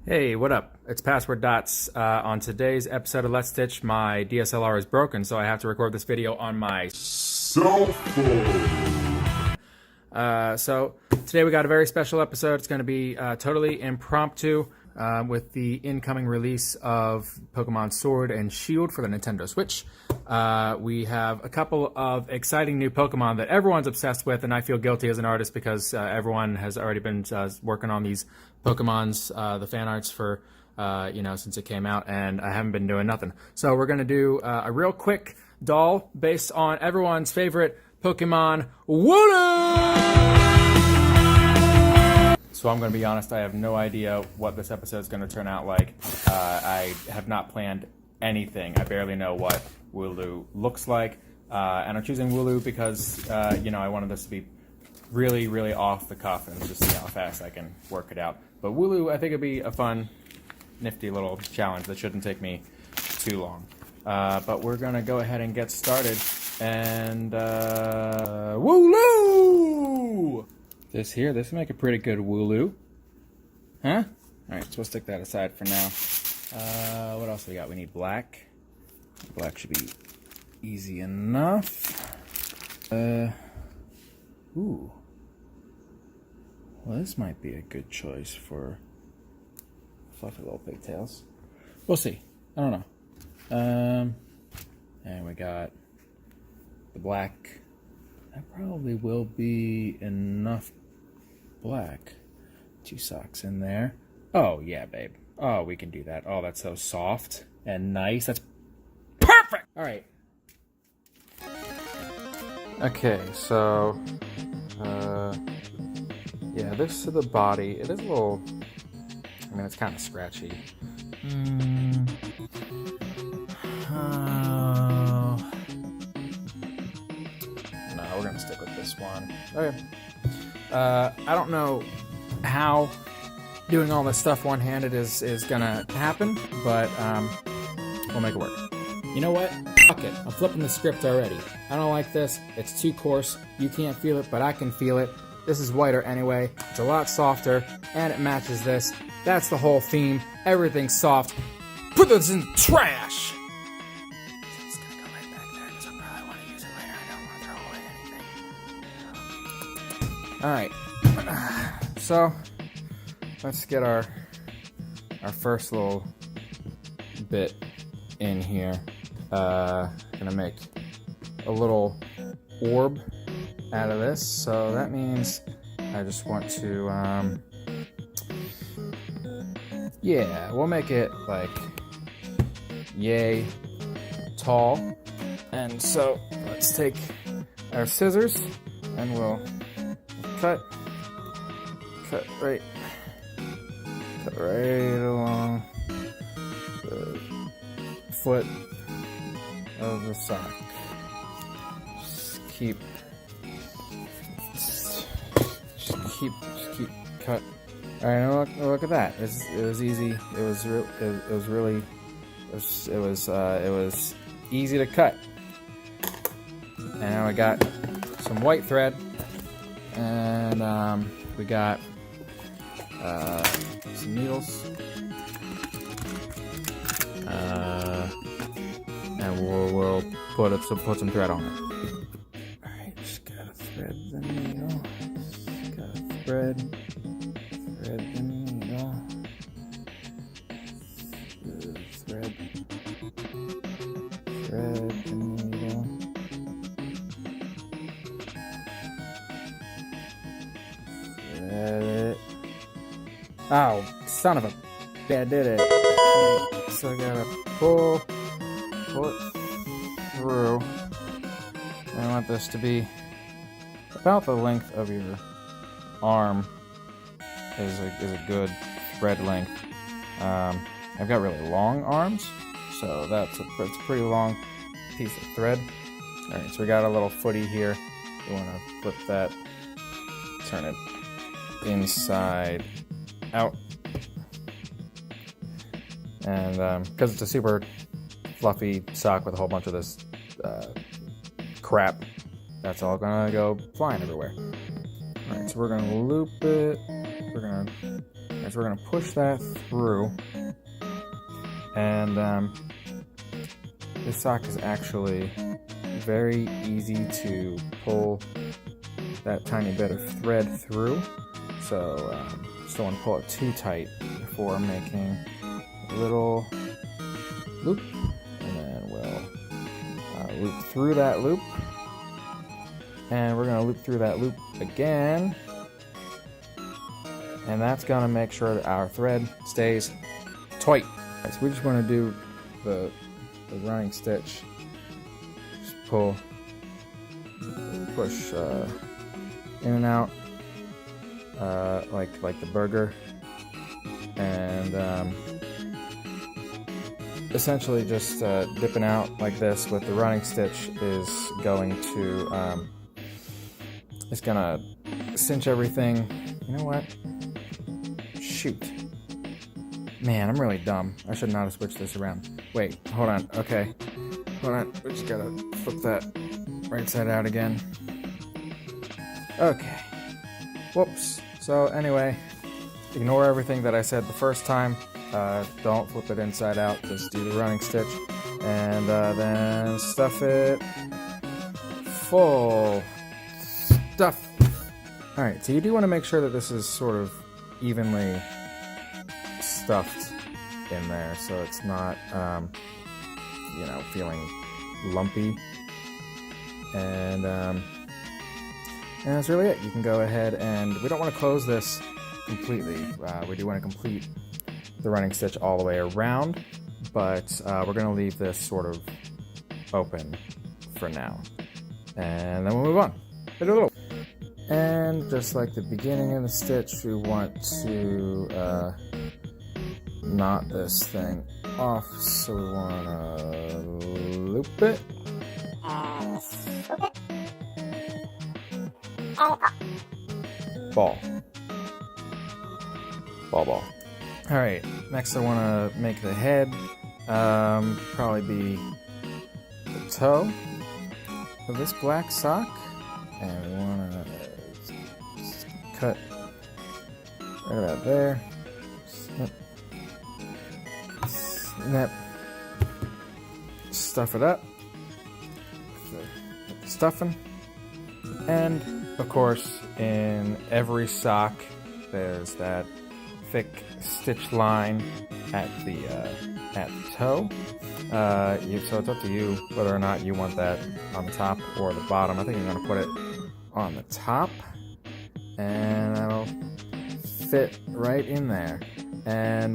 Hey, what up? It's Password Dots. On today's episode of Let's Stitch, my DSLR is broken, so I have to record this video on my cell phone. So today we got a very special episode. It's going to be totally impromptu with the incoming release of Pokemon Sword and Shield for the Nintendo Switch. We have a couple of exciting new Pokemon that everyone's obsessed with, and I feel guilty as an artist because everyone has already been working on these Pokemon's, the fan arts for, since it came out, and I haven't been doing nothing. So we're going to do a real quick doll based on everyone's favorite Pokemon, Wooloo! So I'm going to be honest, I have no idea what this episode is going to turn out like. I have not planned anything. I barely know what Wooloo looks like. And I'm choosing Wooloo because, I wanted this to be really, really off the cuff and just see how fast I can work it out. But Wooloo, I think it'd be a fun, nifty little challenge that shouldn't take me too long. But we're going to go ahead and get started. And, Wooloo! This will make a pretty good Wooloo. Huh? Alright, so we'll stick that aside for now. What else we got? We need black. Black should be easy enough. Ooh. Well, this might be a good choice for fluffy little pigtails. We'll see. I don't know. And we got the black. That probably will be enough black. 2 socks in there. Oh, yeah, babe. Oh, we can do that. Oh, that's so soft and nice. That's perfect! All right. Okay, so, yeah, this is the body. It is a little, it's kind of scratchy. No, we're going to stick with this one. Okay. I don't know how doing all this stuff one-handed is going to happen, but we'll make it work. You know what? Fuck it. I'm flipping the script already. I don't like this. It's too coarse. You can't feel it, but I can feel it. This is whiter anyway. It's a lot softer, and it matches this. That's the whole theme. Everything's soft. Put this in the trash! It's gonna go right back there, because I probably want to use it later. I don't want to throw away anything. Alright. So, let's get our first little bit in here. Gonna make a little orb out of this, so that means I just want to we'll make it like yay tall. And so let's take our scissors and we'll cut right along the foot of the sock. Just keep cut. All right, look at that. It was easy. It was easy to cut. And now we got some white thread, and we got some needles, and we'll put some thread on it. All right, just gotta thread the needle. Just gotta thread the needle. Thread the needle. Thread it. Oh, son of a... Yeah, I did it. So I gotta pull it through. I want this to be about the length of your arm. Is a good thread length. I've got really long arms, so that's a pretty long piece of thread. All right, so we got a little footy here. We want to flip that, turn it inside out, and because it's a super fluffy sock with a whole bunch of this crap, that's all gonna go flying everywhere. All right, so we're gonna loop it. We're gonna is we're going to push that through, and this sock is actually very easy to pull that tiny bit of thread through, so just don't want to pull it too tight before making a little loop, and then we'll loop through that loop, and we're going to loop through that loop again, and that's going to make sure that our thread stays tight. So we just want to do the running stitch, just pull, push in and out like the burger, and essentially just dipping out like this with the running stitch is going to it's gonna cinch everything. You know what? Shoot. Man, I'm really dumb. I should not have switched this around. Wait, hold on. Okay. Hold on. We just gotta flip that right side out again. Okay. Whoops. So anyway, ignore everything that I said the first time. Don't flip it inside out. Just do the running stitch. And then stuff it full. Stuff. Alright, so you do want to make sure that this is sort of evenly stuffed in there, so it's not, you know, feeling lumpy. And that's really it. You can go ahead, and we don't want to close this completely. We do want to complete the running stitch all the way around, but we're going to leave this sort of open for now. And then we'll move on. And just like the beginning of the stitch, we want to knot this thing off, so we want to loop it. Ball. Ball. Alright, next I want to make the head, probably be the toe of this black sock, and we want to cut right about there, snip, stuff it up with the stuffing, and of course in every sock there's that thick stitch line at the toe. So it's up to you whether or not you want that on the top or the bottom. I think I'm going to put it on the top, and that'll fit right in there. And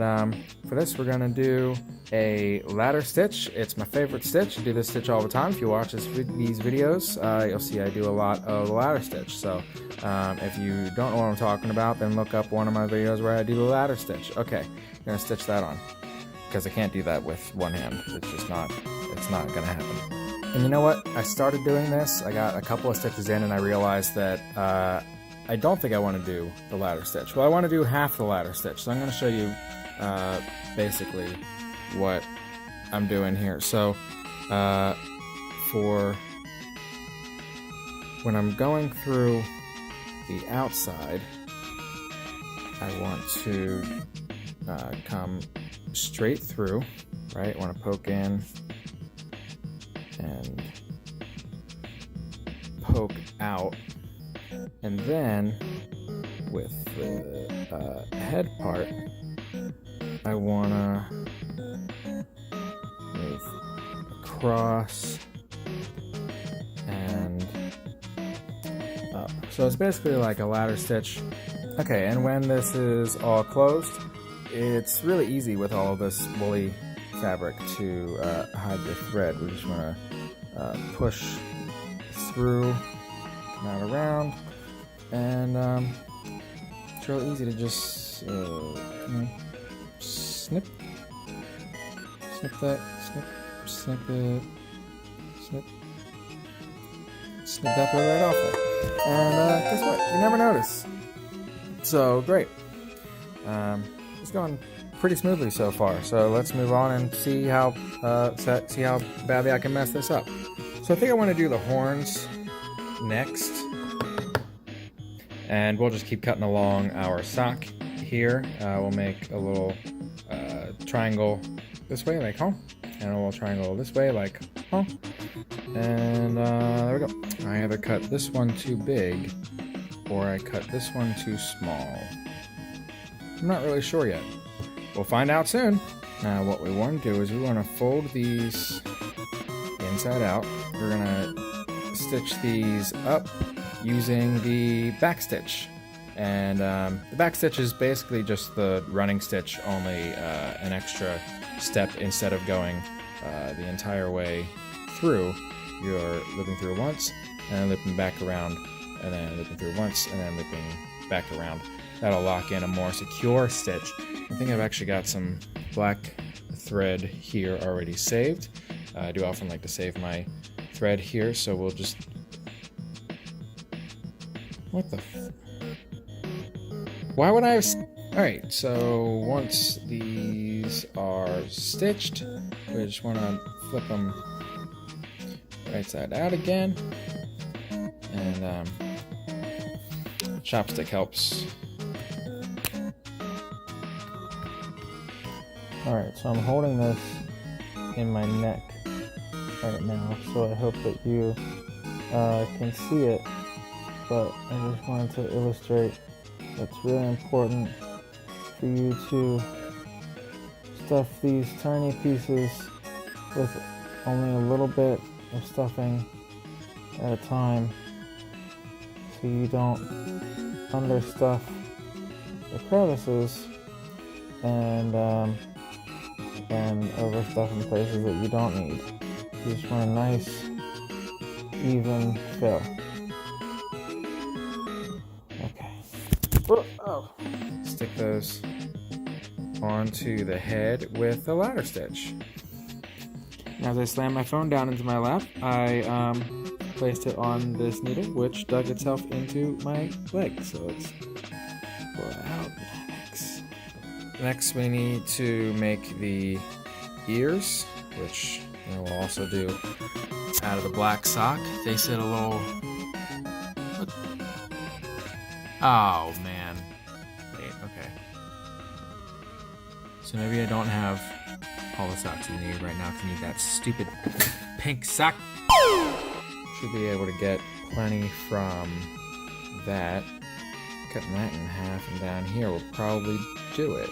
for this we're going to do a ladder stitch. It's my favorite stitch. I do this stitch all the time. If you watch these videos, you'll see I do a lot of the ladder stitch. So if you don't know what I'm talking about, then look up one of my videos where I do the ladder stitch. Okay, I'm going to stitch that on, because I can't do that with one hand. It's just not going to happen. And you know what? I started doing this, I got a couple of stitches in, and I realized that I don't think I want to do the ladder stitch. Well, I want to do half the ladder stitch, so I'm going to show you basically what I'm doing here. So for when I'm going through the outside, I want to come straight through, right? I want to poke in and poke out, and then with the head part, I want to move across and up. So it's basically like a ladder stitch. Okay, and when this is all closed, it's really easy with all of this woolly fabric to hide the thread. We just want to push through, come out around, and it's real easy to just snip that, snip it, snip that right off there. And guess what? You never notice. So great. It's going pretty smoothly so far. So let's move on and see how badly I can mess this up. So I think I want to do the horns next, and we'll just keep cutting along our sock here, we'll make a little triangle this way, like home, and a little triangle this way, like home. And there we go. I either cut this one too big, or I cut this one too small. I'm not really sure yet. We'll find out soon. Now what we want to do is we want to fold these inside out. We're going to stitch these up using the back stitch. And the back stitch is basically just the running stitch, only an extra step. Instead of going the entire way through, you're looping through once, and then looping back around, and then looping through once, and then looping back around. That'll lock in a more secure stitch. I think I've actually got some black thread here already saved. I do often like to save my thread here, so we'll just... What the Why would I have... Alright, so once these are stitched, we just want to flip them right side out again. And chopstick helps. Alright, so I'm holding this in my neck right now, so I hope that you can see it, but I just wanted to illustrate it's really important for you to stuff these tiny pieces with only a little bit of stuffing at a time, so you don't understuff the crevices and overstuff in places that you don't need. You just want a nice, even fill. Okay. Oh. Stick those onto the head with the ladder stitch. As I slammed my phone down into my lap, I placed it on this needle, which dug itself into my leg. So let's pull it out. Next, we need to make the ears, which we'll also do out of the black sock. They said a little... Oh, man. Wait, okay. So maybe I don't have all the socks you need right now, because you need that stupid pink sock. Should be able to get plenty from that. Cutting that in half and down here will probably do it.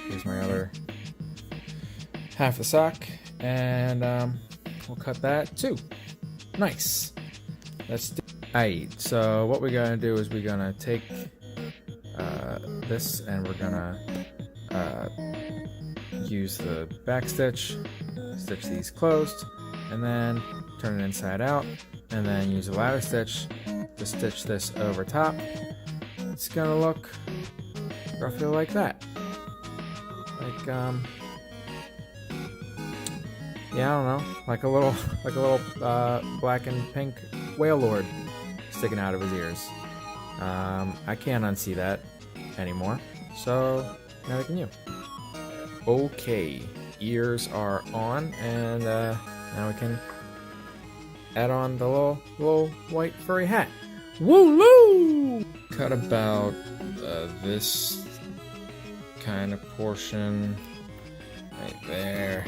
Here's my other half the sock, and we'll cut that too. Nice. Let's do. Alright, so what we're gonna do is we're gonna take this, and we're gonna use the back stitch, stitch these closed, and then turn it inside out, and then use a ladder stitch to stitch this over top. It's gonna look roughly like that. Like yeah, I don't know, like a little black and pink whale lord sticking out of his ears. I can't unsee that anymore, so neither can you. Okay, ears are on, and now we can add on the little white furry hat. Wooloo! Cut about this kind of portion right there,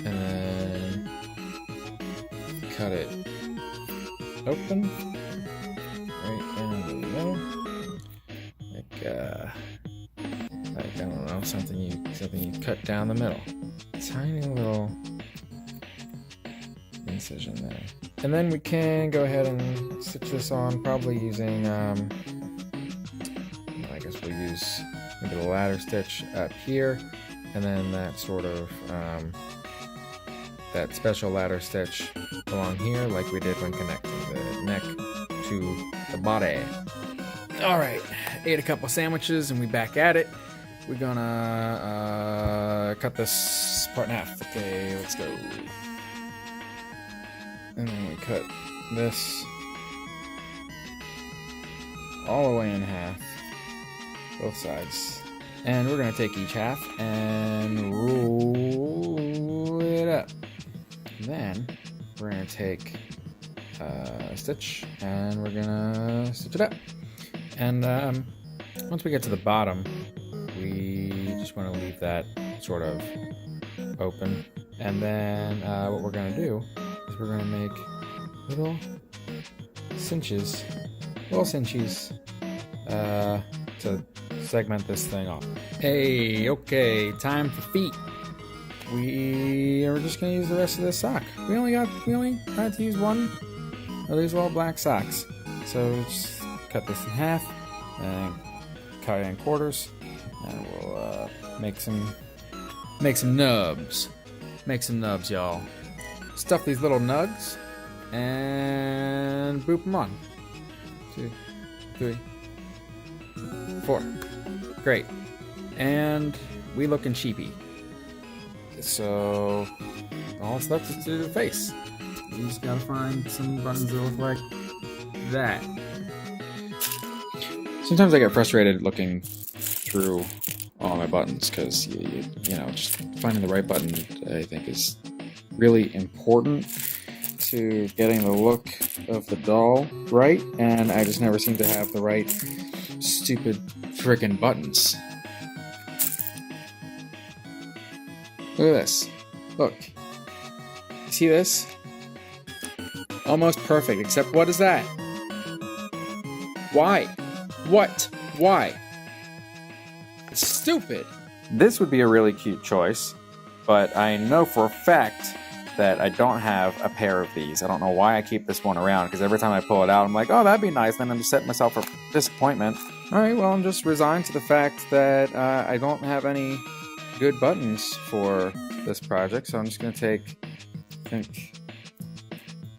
and then cut it open right down the middle, like I don't know, something you cut down the middle. Tiny little incision there. And then we can go ahead and stitch this on, probably using, I guess we'll use maybe the ladder stitch up here, and then that sort of, that special ladder stitch along here, like we did when connecting the neck to the body. Alright, ate a couple sandwiches and we back at it. We're gonna cut this part in half. Okay, let's go. And then we cut this all the way in half, both sides. And we're gonna take each half and roll it up. Then we're gonna take a stitch and we're gonna stitch it up. And once we get to the bottom, leave that sort of open. And then what we're gonna do is we're gonna make little cinches to segment this thing off. Hey, okay, time for feet. We are just gonna use the rest of this sock. We only had to use one of these little black socks. So just cut this in half and cut it in quarters, and we'll make some nubs. Make some nubs, y'all. Stuff these little nugs and boop them on. 2, 3, 4. Great. And we looking cheapy. So all that's left is to do the face. You just gotta find some buttons that look like that. Sometimes I get frustrated looking through all my buttons because you know, just finding the right button I think is really important to getting the look of the doll right, and I just never seem to have the right stupid frickin' buttons. Look at this. Look. You see this? Almost perfect, except what is that? Why? What? Why? It's stupid. This would be a really cute choice, but I know for a fact that I don't have a pair of these. I don't know why I keep this one around, because every time I pull it out, I'm like, oh, that'd be nice. Then I'm just setting myself for disappointment. All right, well, I'm just resigned to the fact that I don't have any good buttons for this project, so I'm just going to take, I think,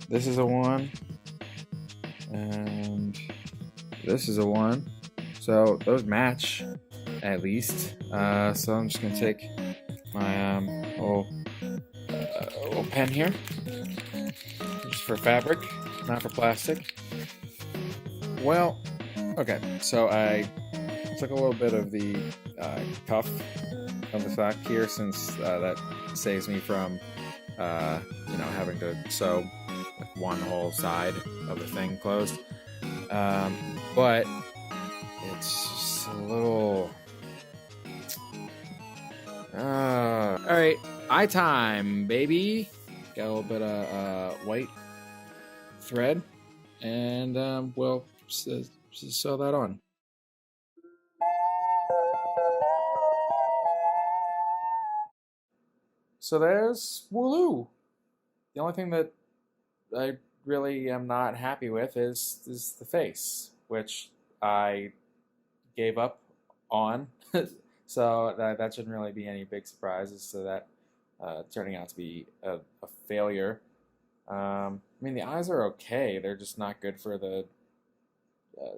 this is a 1, and this is a 1. So those match, at least. So I'm just going to take my little pen here, just for fabric, not for plastic. Well, okay, so I took a little bit of the cuff of the sock here, since that saves me from you know, having to sew like one whole side of the thing closed. But it's just a little all right, eye time, baby. Got a little bit of white thread, and we'll just sew that on. So there's Wooloo. The only thing that I really am not happy with is the face, which I gave up on. So that shouldn't really be any big surprise as to that turning out to be a failure. I mean, the eyes are okay. They're just not good for the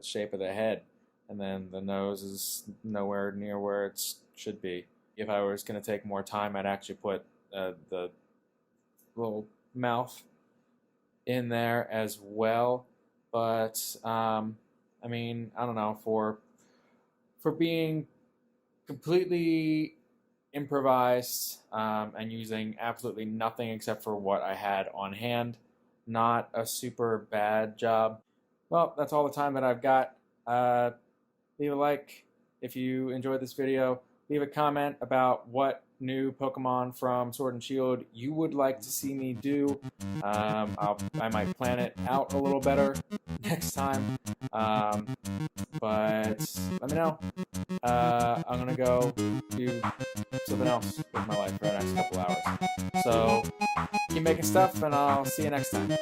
shape of the head. And then the nose is nowhere near where it should be. If I was going to take more time, I'd actually put the little mouth in there as well. But, I mean, I don't know, for being completely improvised and using absolutely nothing except for what I had on hand, not a super bad job. Well, that's all the time that I've got. Leave a like if you enjoyed this video. Leave a comment about what new Pokemon from Sword and Shield you would like to see me do. I might plan it out a little better next time. But let me know. I'm gonna go do something else with my life for the next couple hours. So keep making stuff, and I'll see you next time.